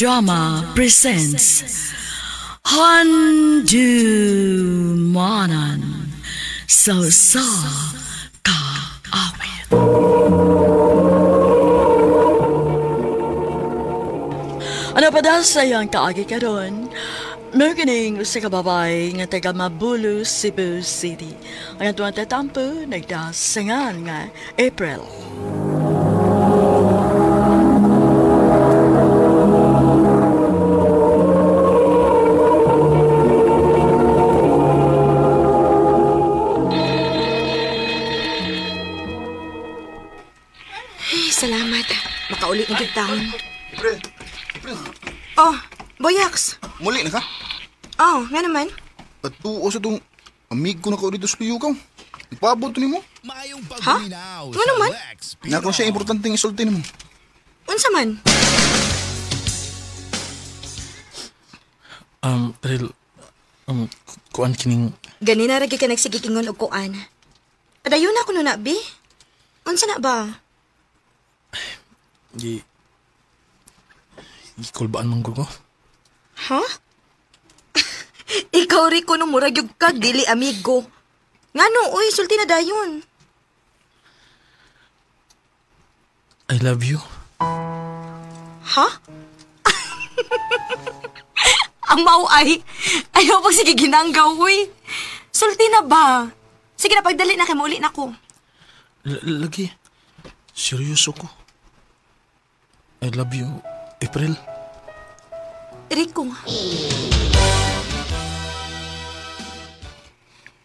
Drama presents Handu Manan So Sa Ka Awit. Ano pa dahil sa iyang kaagi ka doon? Nagkining sa kababay nga taga Mabulu, Cebu City. Ang tuwang tatampo, nagdasangan nga April. Salamat. Makaulit ng taon. April. Oh, Boyax. Muli na ka? Oh, nga naman. Patuo sa itong amigo na ko dito sa Luyugaw. Ipabot ni mo. Ha? Nga naman? Nga kung siya importanteng isulti ni mo. Unsa man? April, kuan kining... Ganina ragi ka nagsigikingon og kuan. Padayon ako no na, bi. Unsa na ba? Ikulbaan mong gugo. Ha? Ikaw Rico no murag yung kag dili amigo. Ngano uy, sulti na dayon. I love you. Ha? Ang mau ay ayaw pag sige ginanggaw uy. Sulti na ba? Sige na pagdali na kay muli na ko. Lagi. Seryoso ko. I love you, April. Rico.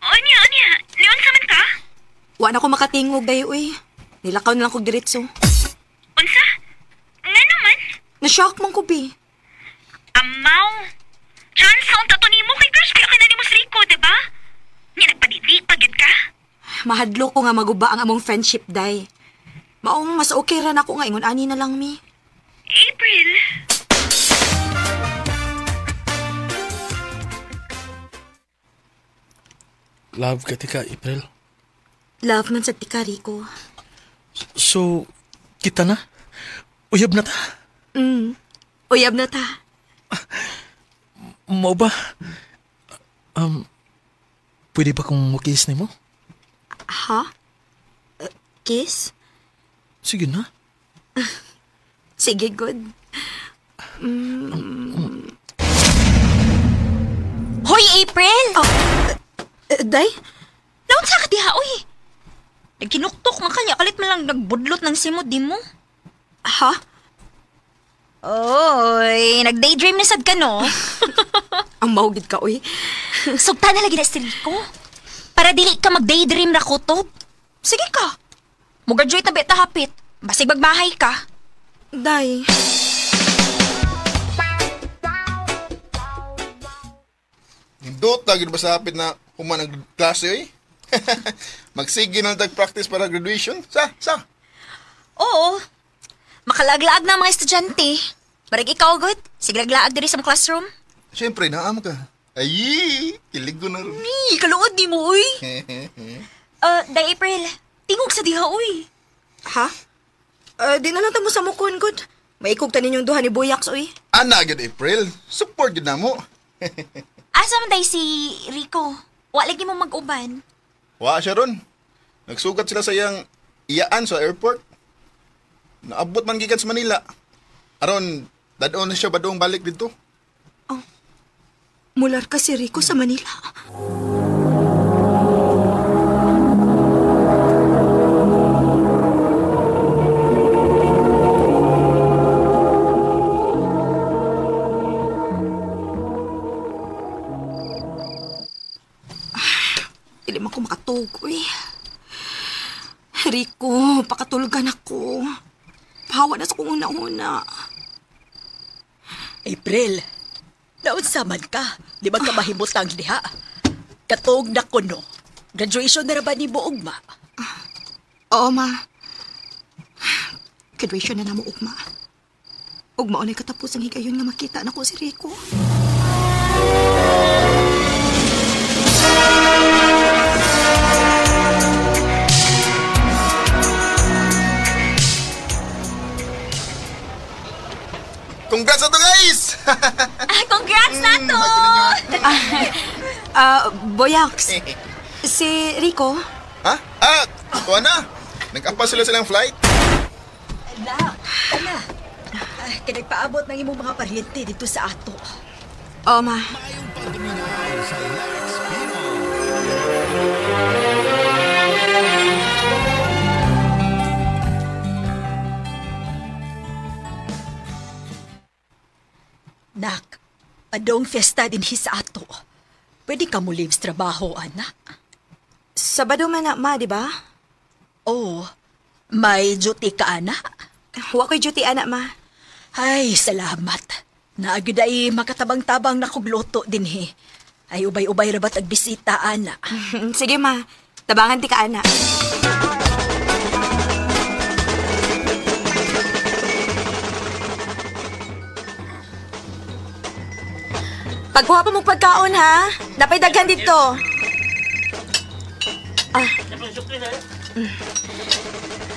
Anya. Leon sa man ka? Wa na ko makatingog dayo uy. Nilakaw na lang kog diretso. Unsa? Nga naman? Na-shock man ko bi. Amaw. Chance ang tato nimo kay crush kaya ka na nimo sa Rico, diba? Nga nagpadidi, pagid ka? Mahadlo ko nga maguba ang among friendship day. Maong mas okay ra nako nga ingon ani na lang mi. April. Love ka tika, April. Love man sa tika, Rico. So, kita na? Uyab na ta? Uyab na ta. Mau ba? Pwede ba kung makis ni mo? Ha? Kiss? Sige na. Sige, good. Hoy, April! Day? Laon sa ka diha, uy? Nagkinuktok man kanya, kalit man lang nagbudlot ng simod di mo. Ha? Oy, nag-daydream na sad ka, no? Ang mahugid ka, uy. Sugta na lagi na si Rico. Para dili ka mag-daydream na kutob. Sige ka. Mo-graduate na beta hapit. Basig magbahay ka. Day. Hindot lagi ba sa hapit na human ang klase eh? Magsige na tag-practice para graduation. Sa? Oo. Makalaglaag na mga estudyante. Barag ikaw, good? Sige laglaag diri sa classroom. Siyempre, naam ka. Ay, kilig ko na rin. Kaluod di mo, uy. Day April, tingog sa diha, uy. Ha? Di na lang tamo sa mukon, good. Maikog tanin yung duha ni Boyax, uy. Ana, good April. Support yun na mo. Asa man day si Rico? Wa lagi mo mag-uban. Wa siya ron. Nagsugat sila sa iyang iyaan sa airport. Naabot man gikan sa Manila. Aron, dadon na siya badong balik dito. Mular ka si Rico sa Manila. Dili man ko makatugoy. Rico, pakatulgan ako. Pahawa na sa kong una-una. April, naon saman ka? Di ba ka mahimutang diha? Katog na ko no. Graduation na ra ba ni mo, ugma? Oo, ma. Graduation na na mo, ugma. Ugma o na'y katapos ang higayon nga makita na ko si Rico. Congrats sa to guys! Congrats na to! Boyax, si Rico, Ha? Kuha na. Nag-apa sila silang flight. Kinagpaabot ng imong mga paryente dito sa ato. Ma. Nak, adong fiesta din sa ato. Pwede ka mo leave sa trabaho, anak. Sabado man na, ma, di ba? Oh, may duty ka, anak. Wa ko'y duty, anak, ma. Ay, salamat. Naagad ay makatabang-tabang na kugluto din he. Ay, ubay-ubay rabat ag bisita, anak. Sige, ma. Tabangan ti ka, anak. Pagkuha pa mong pagkaon, ha? Napay daghan dito.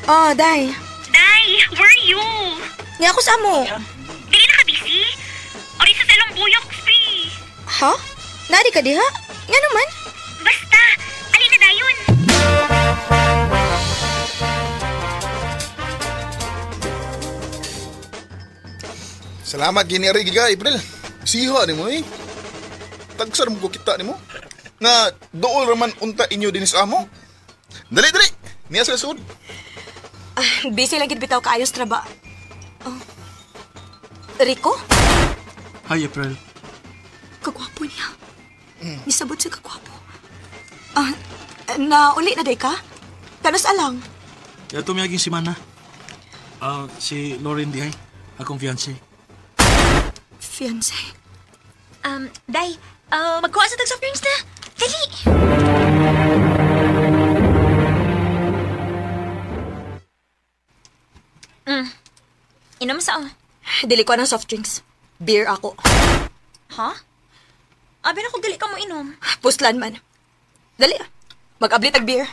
Oh, Day. Day, where are you? Nga ako sa amo. Dili na ka busy? Ori sa salong buyok, free. Ha? Nari ka diha? Nga naman? Basta, alin na dayon. Salamat gini ari giga April. Siha ni mo eh. Tagsar mo ko kita ni mo. Nga dool raman unta inyo din sa amo. Dali dali. Niya sa sud. Busy lang gid bitaw kaayos traba. Oh. Rico? Hi, April. Kagwapo niya. Nisabot sa kagwapo. Nauli na day ka? Kanas alang? Kaya tumiyagin si Mana. Si Lauren Dihay, akong fiancé. Fiancé. Day, magkuha sa tag soft drinks na. Dali! Inom sa Dili ko ng soft drinks. Beer ako. Ha? Abi na kung dili ka mo inom. Puslan man. Dali. Mag-ablit ag beer.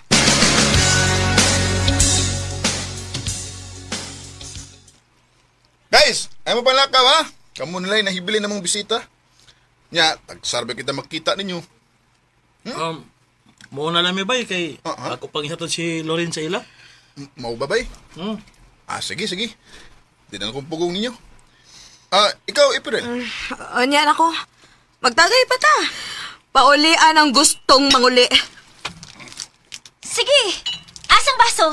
Guys, ay mo palakaw ha. Kamu nilay nahibili namong bisita. Nya, tagsarbe kita makita ninyo. Mauna lang may bay kay Uh-huh. ako panghihatod si Lauren sa ila. Mau ba bay? Hmm. Sige, sige. Di na akong pugong ninyo. Ikaw, April. Anyan ako. Magtagay pa ta. Paulian ang gustong manguli. Sige! Asang baso?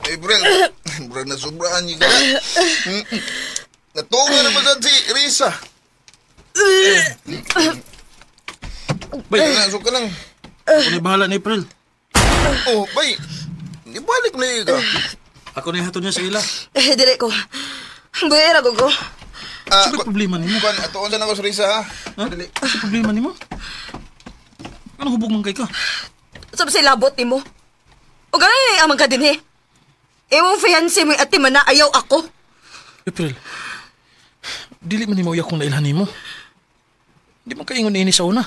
April, murag na sobraan niyo ka. Natunga naman sa si Risa. Bay, Nasok ka lang. ako na bahala ni April. Oh, bay. Ibalik na yun ka. Ako na ihatod niya sa ila. Dili ko. Buera ko ko. Sabi problema ni mo. Kuan, atuon sa ako sa Risa, ha? Ha? Dali. Sa problema ni mo? Anong hubog man kay ka? Sabi sa labot ni mo. O gano'n yung amang ka din eh. Ewan fiancé mo at man na ayaw ako. April, dili man ni mo uyak kung nailhan ni mo. Di man kaingon ini sa una.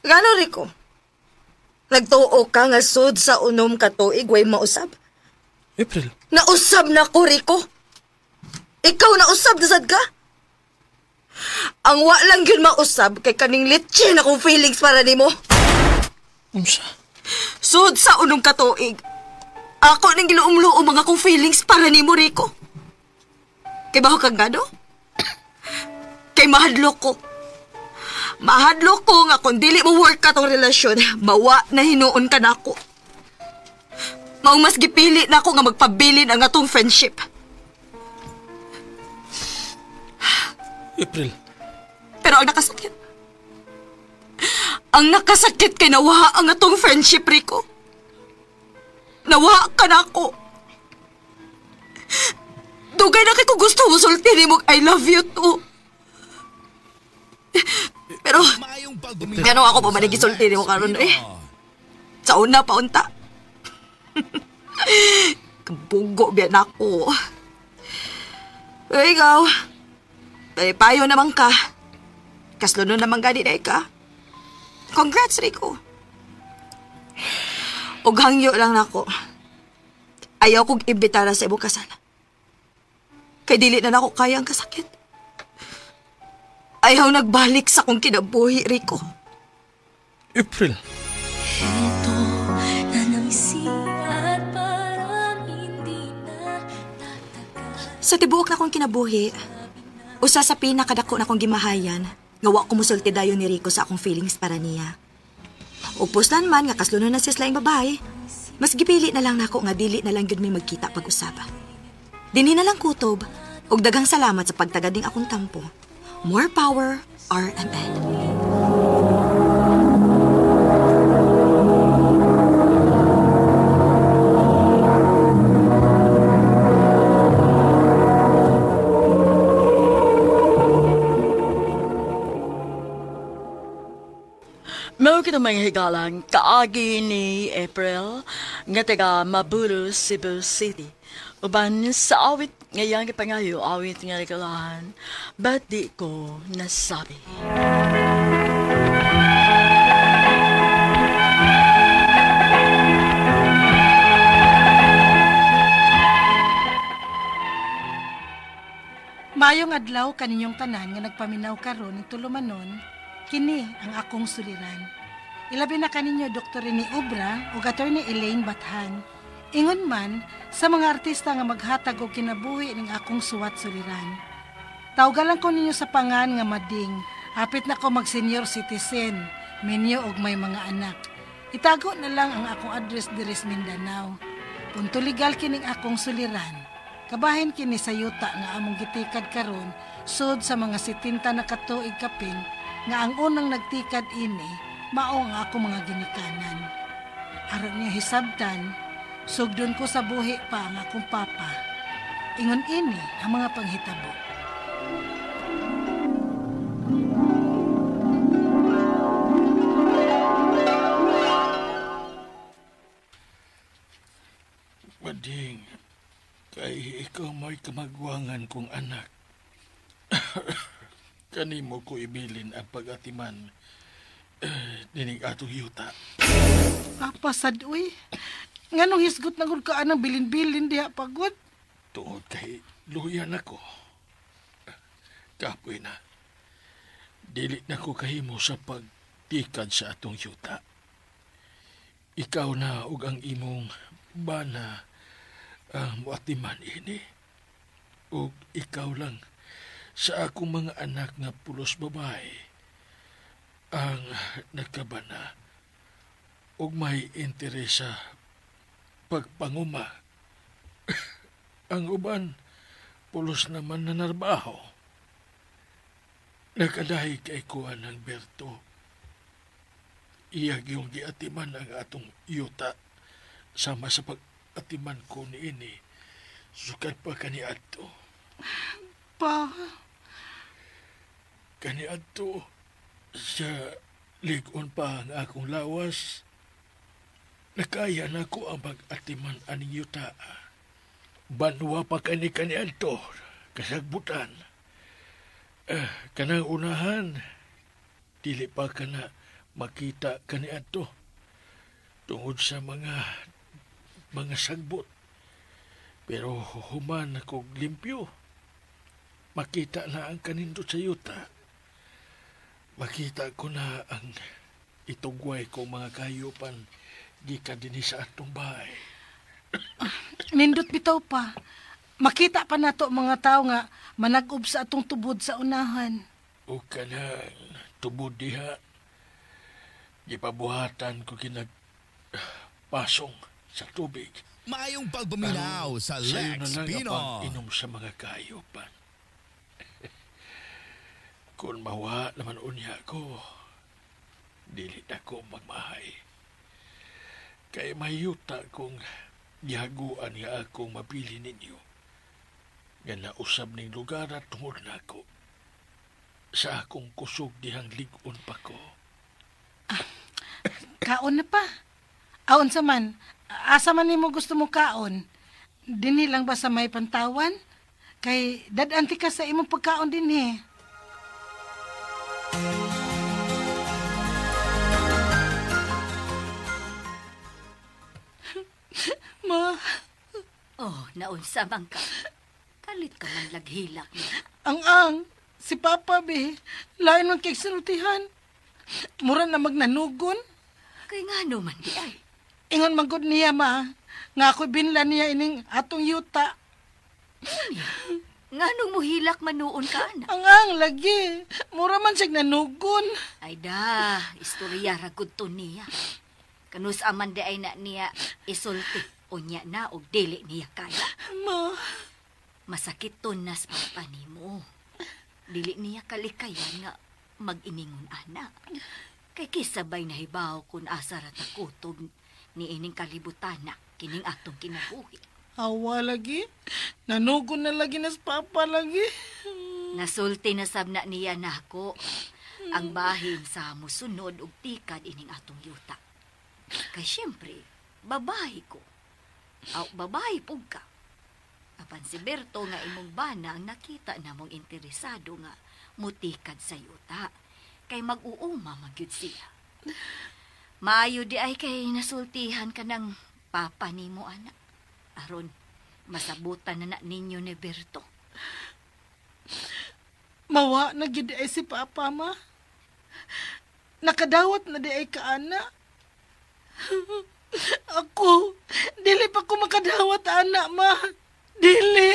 Gano'n, Rico? Nagtuo ka nga sud sa unom ka tuig, way mausab. April, Nausab na ko, Rico. Ikaw nausab na sad ka. Ang wa lang yun mausab kay kaning litche na kong feelings para nimo. unsa? Sud sa unom ka tuig. Ako nang giluom-luom mga kong feelings para nimo, Rico. Kay baho kang gano? Kay mahadlok ko. Mahadlok ko nga kung dili mo work ka tong relasyon, mawa na hinuon ka na ako. Maong mas gipili na ako nga magpabilin ang atong friendship. April, Pero ang nakasakit kay nawa ang atong friendship, Rico. Nawa ka na ako. Dugay na kay ko gusto mo sultinin mo I love you too. Pero ako pa manigisultinin mo karon eh. Sa una pa unta. Kabugo biyan ako. Pero ikaw, payo naman ka. Kaslo nun naman gani na ka. Congrats, Rico. Og hangyo lang nako. Ayaw kong imbitara sa imong kasal. Kay dili na nako kaya ang kasakit. Ayaw nagbalik sa kong kinabuhi, Rico. April, Sa tibuok na kong kinabuhi, usa sa pinakadako na kong gimahayan, nga wa ko musulti dayon ni Rico sa akong feelings para niya. Ug puslan man nga kaslunon na siya laing babae, mas gipili na lang nako nga dili na lang gyud may magkita pag-usaba. Dinhi na lang kutob, ug daghang salamat sa pagtagading akong tampo. More power, RMN. Mao kita mga higalang kaagi ni April nga taga Mabulos, Cebu City. Uban sa awit ngayang ipangayo, awit nga regalahan, ba't di ko nasabi? Mayong adlaw kaninyong tanan nga nagpaminaw karon ng tulumanon, kini ang akong suliran. Ilabi na kaninyo Dr. Rene Obra o Attorney Elaine Bathan. Ingon man sa mga artista nga maghatag og kinabuhi ning akong suwat suliran. Tawgalan ko ninyo sa pangan nga Mading. Hapit na ko mag-senior citizen, menyo og may mga anak. Itago na lang ang akong address diri sa Mindanao. Punto legal kining akong suliran. Kabahin kini sa yuta nga among gitikad karon sud sa mga 70 na katuig kapin nga ang unang nagtikad ini mao ang akong mga ginikanan. Aron niya hisabtan, sugdon ko sa buhi pa ang akong papa. Ingon ini ang mga panghitabo. Mading, kay ikaw may kamagwangan kong anak. Kanimo ko ibilin ang pag-atiman dinig atong yuta. Papa sad uy. Nganong hisgot na gud ka anang bilin-bilin diha pagod? Tungod kay luyan ako. Kapoy na. Dili na ko kahimo sa pagtikad sa atong yuta. Ikaw na ug ang imong bana ang muatiman ini. Ug ikaw lang sa akong mga anak nga pulos babae ang nagkabana ug may interes sa pagpanguma. Ang uban pulos naman na narbaho. Nakadahi kay kuha ng Berto. Iyag yung giatiman ang atong yuta sama sa pag-atiman ko ni ini. Sukat pa kaniadto. Pa, Kaniadto sa ligon pa ang akong lawas. Nakaya na ko ang pag-atiman aning yuta. Banwa pa kaniadto kasagbutan. Kanang unahan, dili pa kana makita kaniadto tungod sa mga sagbot. Pero human ako limpyo. Makita na ang kanindot sa yuta. Makita ko na ang itugway ko mga kayupan gikan dinhi sa atong bahay. nindot bitaw pa. Makita pa nato mga tao nga manag-ob sa atong tubod sa unahan. O kanang tubod diha. Gipabuhatan ko pasong sa tubig. Mayong pagbuminaw sa Sayo na Lex lang Pino. ang pag-inom sa mga kayupan. Kung mawa naman unya ko, dili na ko magmahay. Kay may yuta kong gihaguan nga akong mapili ninyo. Nga nausab ning lugar at tungod na ako. Sa akong kusog dihang ligon pa ko. Kaon na pa. Aon sa man, asa man nimo gusto mo kaon? Dinhi lang ba sa may pantawan? Kay dadanti ka sa imong pagkaon dinhi. Ma, Oh, naunsa man ka. Kalit ka man laghilak mo. ang si Papa, be. Lain man kay sinultihan. Mura na magnanugon. Kay nga naman di ay. Ingon magod niya, ma. Nga ako'y binla niya ining atong yuta. Nga nung muhilak manuon ka, anak. Ang lagi. Mura man siya nanugon. Ay da, istorya ragod to niya. Kanus aman di ay na niya isulti. Unya na og dili niya kaya. Ma, Masakit to nas papa nimo. Dili niya kalikayan nga mag-iningon ana. Kay kisabay na hibaw kung asa ra ta kutob ni ining kalibutan na kining atong kinabuhi. awa lagi. Nanugon na lagi nas Papa lagi. Nasulti na sabna niya nako ang bahin sa musunod og tikad ining atong yuta. Kay siyempre, babae ko. Aw, babae pug ka. Apan si Berto nga imong bana ang nakita namong interesado nga mutikad sa yuta. Kay mag-uuma magyud siya. Maayo di ay kay nasultihan ka ng papa nimo anak. Aron, masabutan na ninyo ni Berto. Mawa na gyud ay si Papa, ma. Nakadawat na di ay ka, ana. Ako, dili pa ko makadawat, ana, ma. Dili.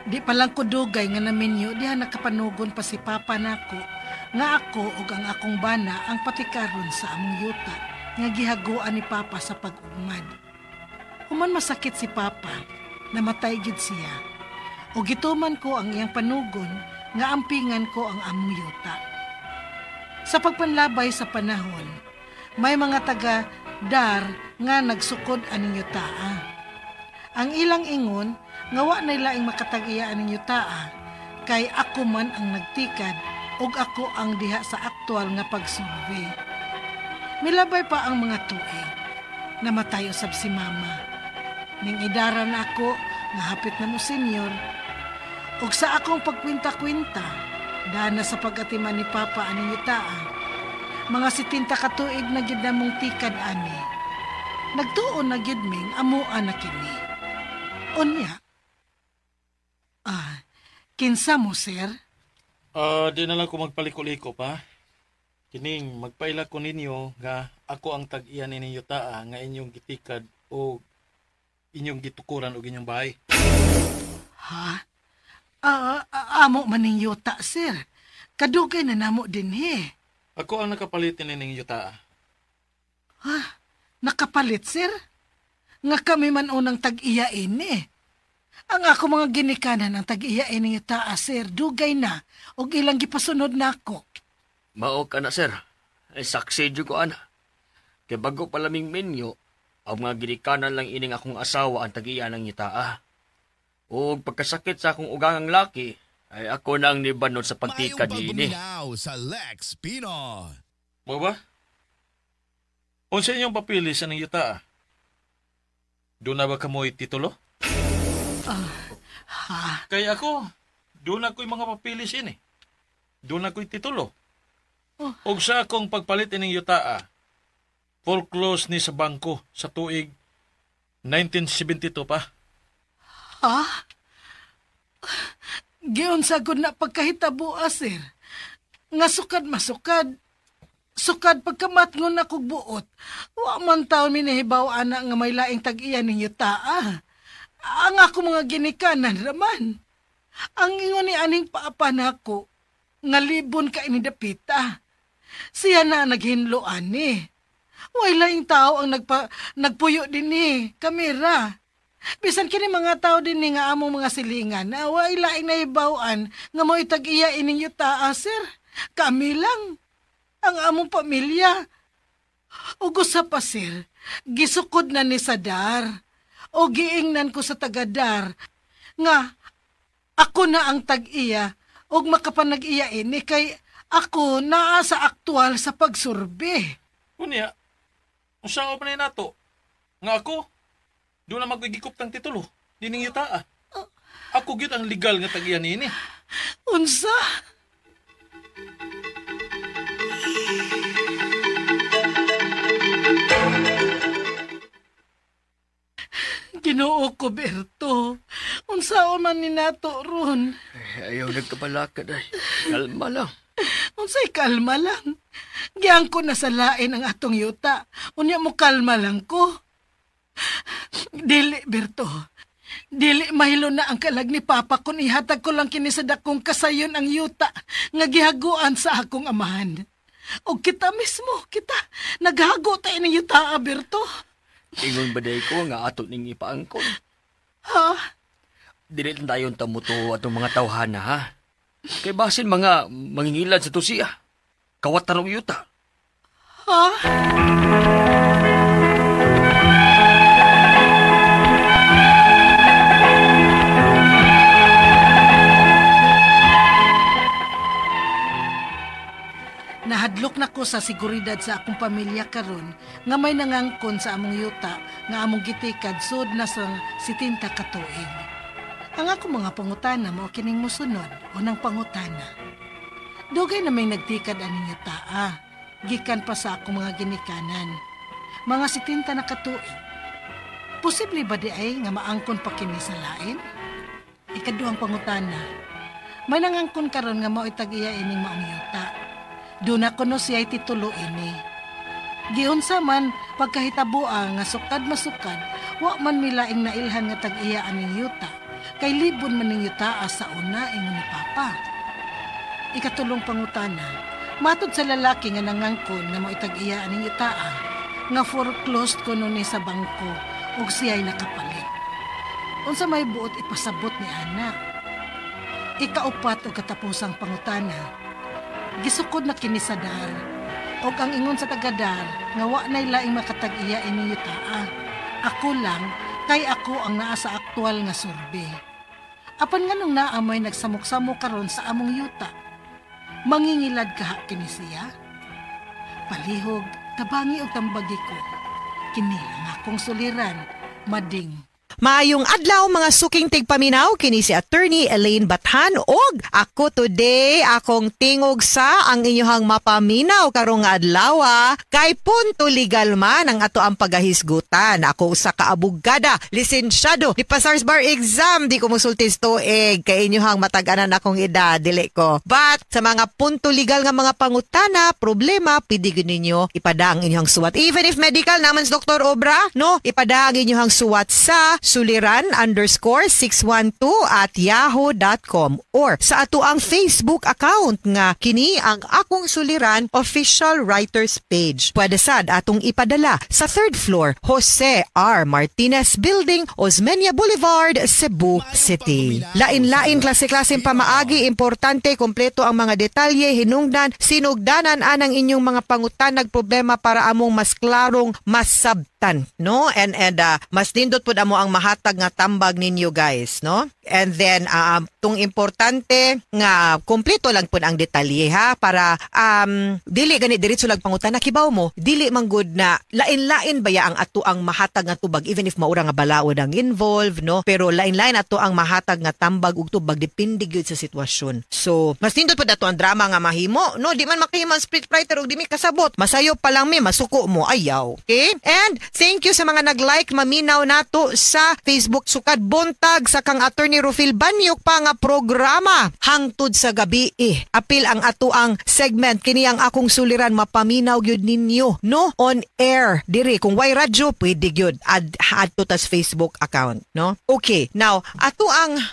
Di palang ko dugay nga naminyo, diha nakapanugon pa si Papa nako, nga ako ug ang akong bana ang patikaron sa among yuta, nga gihaguan ni Papa sa pag-ugmad. Human masakit si Papa, namatay gid siya, o gituman ko ang iyang panugon, nga ampingan ko ang among yuta. Sa pagpanlabay sa panahon, may mga taga-dar nga nagsukod aning yutaa. Ang ilang ingon, ngawa na ilaing makatag-iya aning yutaa, kay ako man ang nagtikad, ug ako ang diha sa aktual nga pagsurvey. Milabay pa ang mga tuig, namatay usab si Mama. Ning idaran ako, nga hapit na mo senyor, ug sa akong pagkwinta-kwinta, dana sa pag-atiman ni Papa aning yutaa, mga 70 ka tuig na gid namong tikad ani. Nagtuon na gid ming amuan na kini. Unya. Kinsa mo, sir? Di na lang ko magpaliko-liko pa. Kining magpaila ko ninyo nga ako ang tag-iyan ni yutaa nga inyong gitikad o inyong gitukuran o inyong bahay. Ha? Amo maning yuta, sir. Kadugay na namo din he. Ako ang nakapalit ni yutaa. Ha? Nakapalit, sir? Nga kami man unang tag-iyain eh. Ang ako mga ginikanan ang tag-iyain ni yutaa, sir. Dugay na. O ilang gipasunod na ako. Mao ka na, sir. Ay saksi dyo ko, ana. Kaya bago palaming menyo, ang mga ginikanan lang ining akong asawa ang tag-iya ng yutaa. O pagkasakit sa akong ugangang laki, ay ako na ang nibanod sa pagtikad niini. Mayong sa Lex Pino. Mo ba? Unsa inyong papili sa ng yutaa? Doon na ba kamoy titulo? Kaya ako, doon ako'y mga papilis ini. Doon ako'y titulo. Og sa akong pagpalit ining yutaa, foreclose ni sa bangko sa tuig 1972 pa. Ha? Giyon sagod na pagkahitabo, sir. Nga sukad masukad. Sukad pagkamatngon na kog buot. Wa man taon minahibaw ana nga may laing tag-iyan ninyo taa. Ang ako mga ginikanan raman. Ang ingon ni aning paapa nako nga libon ka inidapita. Siya na naghinloan ni. Way laing tao ang nagpuyo din ni kamera. Bisan kini mga tao din ni nga among mga silingan na way laing nahibawan nga mo itag-iya ining yuta, sir. Kami lang. Ang among pamilya. Ugo sa pa, sir, gisukod na ni Sadar. O giingnan ko sa tagadar nga ako na ang tag-iya o makapanag-iya ini kay ako naa sa aktual sa pagsurbe. Unya, usaw pa na nato. Nga ako, Doon na magigikop ng titulo. Dining yuta. Ako gyud ang legal nga tagiyan nini. Unsa? Ginoo ko, Berto. Unsaon man ni nato ron? Ayaw nagkabalakad ay. Kalma lang. Unsay kalma lang. Giyang ko na sa lain ang atong yuta. Unya mo kalma lang ko. Dili, Berto. Dili mahilo na ang kalag ni Papa kung ihatag ko lang kini sa dakong kasayon ang yuta nga gihaguan sa akong amahan. O kita mismo, kita naghago tayo ng yuta, Berto. Ingon ba day ko nga ato ning ipaangkon? Ha? Dili lang tayo tamuto atong mga tawhana, ha? Kay basin mga mangingilad sa tusiya. Kawat tarong yuta. Ha? Nahadlok na ko sa seguridad sa akong pamilya karon nga may nangangkon sa among yuta nga among gitikad sud na sa 70 ka tuig. Ang akong mga pangutana mao kining mosunod. Unang pangutana. Dugay na may nagtikad aning yuta, gikan pa sa akong mga ginikanan. Mga 70 na ka tuig. Posible ba di ay nga maangkon pa kini sa lain? Ikaduhang pangutana. May nangangkon karon nga mao itag-iya ining maong yuta. Doon ako no siya'y titulo ini. Giunsa man, pagkahitabuang nga sukad masukad, wa man milaing nailhan nga tag-iya aning yuta, kay libon man ning yuta sa una ingon ni Papa. Ikatulong pangutana, matod sa lalaki nga nangangkon nga mo itag-iya aning yuta, nga foreclosed ko nun ni sa bangko, ug siya'y nakapalit. Unsa may buot ipasabot ni Ana. Ikaupat o katapusang pangutana, gisukod na kini sa dar, og ang ingon sa tagadar nga wa nay laing makatag-iya ining yuta. Ako lang kay ako ang naa sa aktual nga survey. Apan nganong naa may nagsamok-samok karon sa among yuta. Mangingilad ka kini siya? Palihog, tabangi og tambagi ko. Kini ang akong suliran, Mading. Maayong adlaw mga suking tigpaminaw kini si Attorney Elaine Bathan og ako today akong tingog sa ang inyohang mapaminaw karong adlaw kay punto legal man ang ato ang pagahisgutan. Ako usa ka abogada, lisensyado di pa SARS bar exam, di ko mosultis tuig kay inyohang matag-anan akong edad dili ko. But sa mga punto legal nga mga pangutana, problema pidi ninyo ipada ang inyohang suwat. Even if medical naman si Dr. Obra, no, ipada ang inyohang suwat sa suliran_612@yahoo.com or sa ato ang Facebook account nga kini ang Akong Suliran official writers page. Pwede sad atong ipadala sa 3rd floor Jose R. Martinez Building, Osmeña Boulevard, Cebu City. Lain-lain klase-klaseng pamaagi, importante kompleto ang mga detalye, hinungdan, sinugdanan anang inyong mga pangutanag problema para among mas klarong masabtan, no? And mas nindot pud amo ang mahatag nga tambag ninyo guys, no? And then tung importante nga kompleto lang pud ang detalye ha para dili gani diretso lang pangutan na kibaw mo, dili man good na lain-lain baya ang ato ang mahatag nga tubag even if maura nga balaod ang involved, no? Pero lain-lain ato ang mahatag nga tambag ug tubag depende gyud sa sitwasyon. So mas nindot pud ato ang drama nga mahimo, no? Di man makahimo ang scriptwriter ug di mi kasabot, masayo pa lang mi masuko mo ayaw. Okay? And thank you sa mga nag-like maminaw nato sa Facebook. Sukad buntag sa kang Attorney Rufil Banyok pa nga programa hangtod sa gabi apil ang ato ang segment kini ang Akong Suliran mapaminaw gyud ninyo, no? On air diri kung way radyo pwede gyud add to tas Facebook account, no? Okay, now ato ang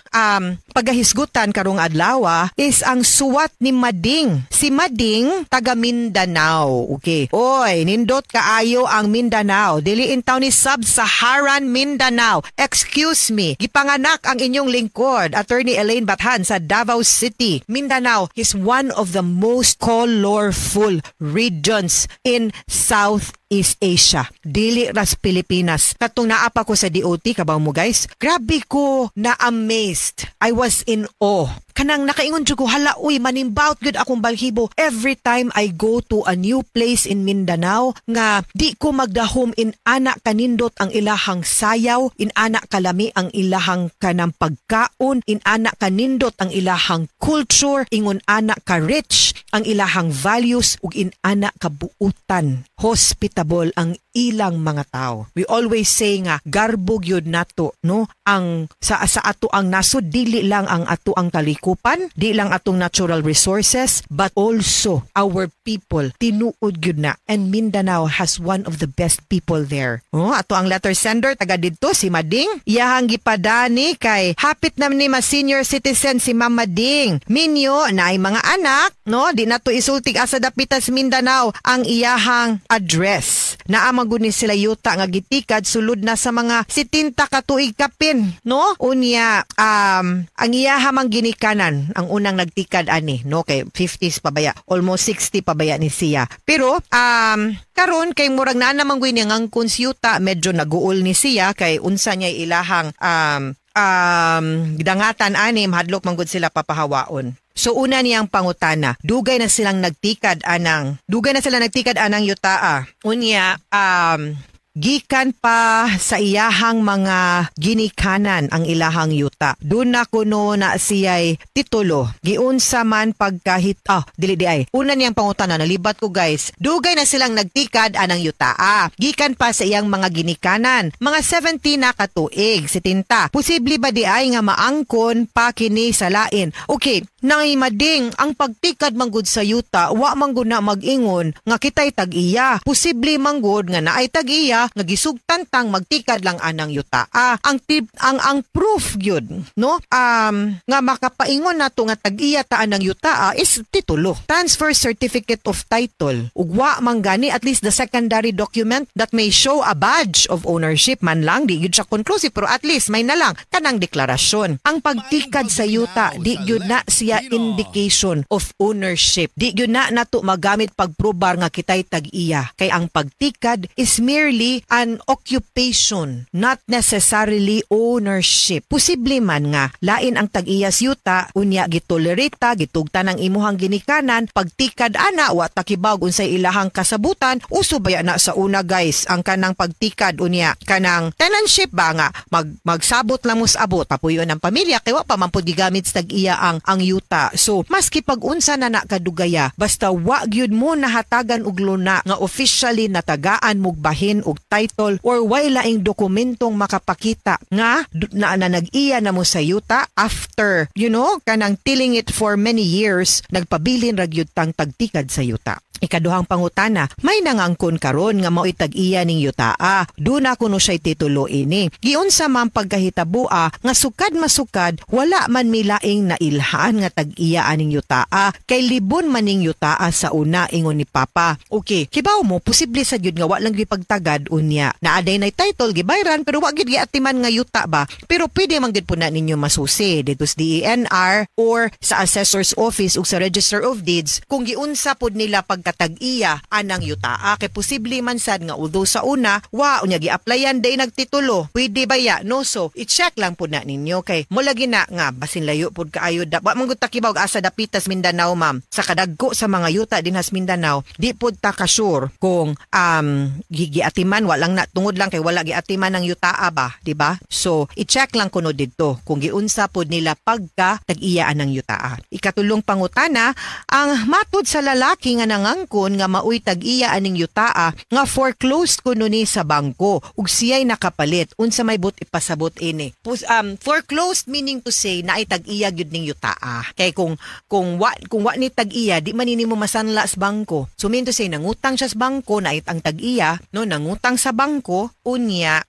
pagahisgutan karong adlaw is ang suwat ni Mading. Si Mading taga Mindanao. Okay. Oy, nindot kaayo ang Mindanao. Dili in town ni Sub-Saharan Mindanao. Excuse me. Gipanganak ang inyong lingkod, Attorney Elaine Bathan sa Davao City. Mindanao is one of the most colorful regions in Southeast Asia. Dili ras Pilipinas. Katong naapa ko sa DOT, kabaw mo guys, grabe ko na-amazed. I was in awe kanang nakaingon jud ko hala uy manimbaut gud akong balhibo every time I go to a new place in Mindanao nga di ko magdahom in ana kanindot ang ilahang sayaw, in ana kalami ang ilahang kanang pagkaon, in ana kanindot ang ilahang culture, ingon ana ka rich ang ilahang values ug in ana kabuutan. Hospitable ang ilang mga tao. We always say nga garbog yun nato no ang sa ato ang nasod dili lang ang ato ang kalikupan, di lang atong natural resources but also our people tinuod gyud na and Mindanao has one of the best people there. Ato ang letter sender taga didto si Mading iyahang gipadani kay hapit na ni senior citizen si Mama Ding. Minyo naay mga anak no di nato isultig asa dapitas Mindanao ang iyahang address. Naamagod ni sila yuta nga gitikad sulod na sa mga 70 ka tuig kapin no unya ang iyahamang ginikanan ang unang nagtikad ani no kay 50s pa baya almost 60 pa baya ni siya pero karon kay murag naa namang gwi niya ang konsyuta medyo naguol ni siya kay unsa niya ilahang dangatan ani hadlok manggod sila papahawaon. So una niyang pangutana, dugay na silang nagtikad anang yutaa. Unya gikan pa sa iyahang mga ginikanan ang ilahang yuta. Doon na kuno na siya'y titulo. Giunsa man pagkahit dili ay. Una niyang pangutana nalibat ko guys. Dugay na silang nagtikad anang yutaa. Gikan pa sa iyang mga ginikanan. Mga 70 na katuig, 70. Posible ba di ay nga maangkon pa kini sa lain? Okay, nangay Mading ang pagtikad manggod sa yuta, wa manggod na mag-ingon nga kitay tag-iya. Posible manggod nga naay tag-iya nga gisugtan tang magtikad lang anang yuta. Ang proof gyud no nga makapaingon nato nga tag-iya ta anang yuta is titulo. Transfer certificate of title. Ugwa manggani at least the secondary document that may show a badge of ownership man lang di gyud siya conclusive pero at least may nalang kanang deklarasyon. Ang pagtikad sa yuta di gyud na siya indication of ownership. Di gyud na nato magamit pagprobar nga kitay tag-iya kay ang pagtikad is merely an occupation, not necessarily ownership. Posible man nga lain ang tag-iyas yuta unya gitolerita gitugtan ang imuhang ginikanan pagtikad ana wa takibawg unsay ilahang kasabutan uso baya na sa una guys ang kanang pagtikad unya kanang tenantship ba nga magsabot lang mo sa abot tapuyon ang pamilya kay wa pa man pud gigamit sa tag-iya ang yuta. So maski pag-unsa na nakadugaya basta wa gyud mo nahatagan og luna nga officially natagaan mog bahin og title or way laing dokumentong makapakita nga na nag-iya na mo sa yuta after kanang tilling it for many years nagpabilin ra gyud tang tagtikad sa yuta. Ikaduhang pangutana, may nangangkon karon nga mao itag-iya ning yutaa. Duna kuno siya titulo ini. Giunsa man pagkahitabua nga sukad masukad wala man milaing nailhaan nga tag-iya aning yutaa kay libon maning yutaa sa una ingon ni Papa. Okay, kibaw mo posible sa gyud nga wa lang gipagtagad unya. Naaday nay title gibayran pero wa gyud giatiman nga yuta ba. Pero pwede man gyud puna ninyo masusi dito sa DENR or sa assessor's office ug sa Register of Deeds kung giunsa pud nila katag-iya anang yutaa kay posible man sad nga although sa una wa unya gi-applyan day nagtitulo pwede ba ya no so i-check lang pud na ninyo kay mo lagi na nga basin layo pud kaayo wa man gud takibaw asa dapitas Mindanao ma'am sa kadagko sa mga yuta dinhas Mindanao di pud ta ka sure kung giatiman walang na tungod lang kay wala giatiman ang yutaa ba di ba so i-check lang kuno didto kung giunsa pud nila pagka tag-iya anang yutaa. Ikatulong pangutana ang matud sa lalaki nga angkon nga maoy tag-iya aning yutaa nga foreclosed kuno ni sa bangko ug siya'y nakapalit unsa may but ipasabot ini. Foreclosed meaning to say na ay tag-iya gyud ning yutaa. Kay kung wa ni tag-iya di man nimo masanla sa bangko. So mean to say nangutang siya sa bangko na ang tag-iya no nangutang sa bangko unya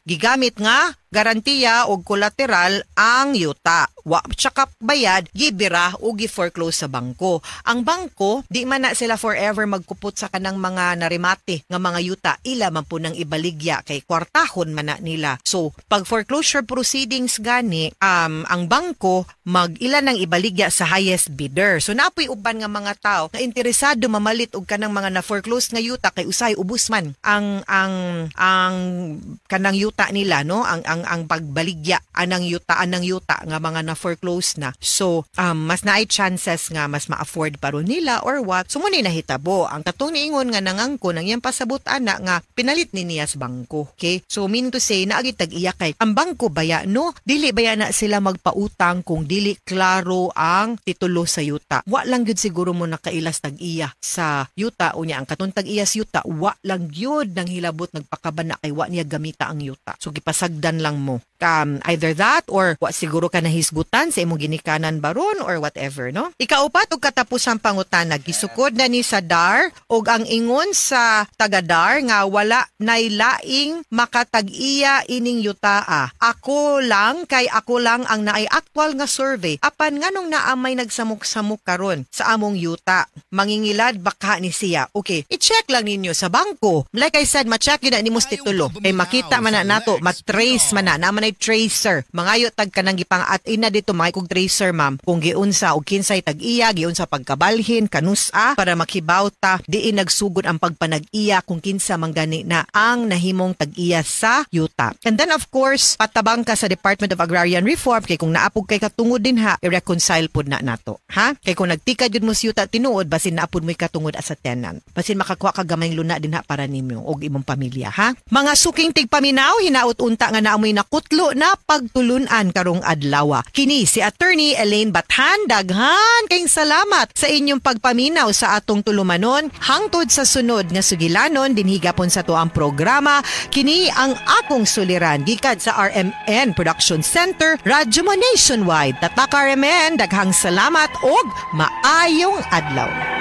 gigamit nga garantiya o collateral ang yuta. Wa tsaka bayad, gibira o gi-foreclose sa bangko. Ang bangko, di man na sila forever magkupot sa kanang mga narimate nga mga yuta. Ila man po nang ibaligya kay kwartahon man na nila. So, pag foreclosure proceedings gani, ang bangko mag-ila nang ibaligya sa highest bidder. So, napoy uban nga mga tao na interesado mamalit og kanang mga na-foreclose nga yuta kay usay ubos man ang kanang yuta nila, no? Ang lang ang pagbaligya anang yuta nga mga na foreclose na. So mas naay chances nga mas ma-afford pa ron nila or what. So muna nahitabo ang katong niingon nga nangangko nang iyang pasabot ana nga pinalit ni niya sa bangko. Okay? So mean to say naagi tag-iya kay ang bangko baya no dili baya na sila magpautang kung dili klaro ang titulo sa yuta. Wa lang gyud siguro mo nakailas tag-iya sa yuta unya ang katong tag-iya sa yuta wa lang gyud nang hilabot nagpakabana kay wa niya gamita ang yuta. So gipasagdan lang mo. Either that or wa siguro ka nahisgutan sa imong ginikanan baron or whatever, no? Ikaupat og katapusang pangutana gisukod na ni sa DAR og ang ingon sa taga-DAR nga wala nay laing makatag-iya ining yutaa. Ako lang ang naay actual nga survey apan nganong naamay nagsamok-samok karon sa among yuta. Mangingilad baka ni siya. Okay, i-check lang ninyo sa bangko. Like I said, ma-check yun na nimos titulo. Kay makita man na nato, matrace man na naman ay tracer. Mangayo tag kanang gipang at ina dito mga kog tracer ma'am. Kung giunsa og kinsay tag-iya, giunsa pagkabalhin, kanusa para makibawta diin nagsugod ang pagpanag-iya kung kinsa manggani na ang nahimong tag-iya sa yuta. And then of course, patabang ka sa Department of Agrarian Reform kay kung naapog kay katungod din ha, i-reconcile pud na nato. Ha? Kay kung nagtikad jud mo sa yuta tinuod basin naapod mo katungod as a tenant. Basin makakuha ka gamayng luna din ha para nimo og imong pamilya ha. Mga suking tigpaminaw hinaut unta nga naamoy nakutlo na pagtulunan karong adlaw. Kini si Attorney Elaine Bathan, daghan kayong salamat sa inyong pagpaminaw sa atong tulumanon hangtod sa sunod nga sugilanon dinhigapon sa tuang programa. Kini ang akong suliran gikan sa RMN Production Center, Radyo Mo Nationwide. Tatak RMN, daghang salamat og maayong adlaw.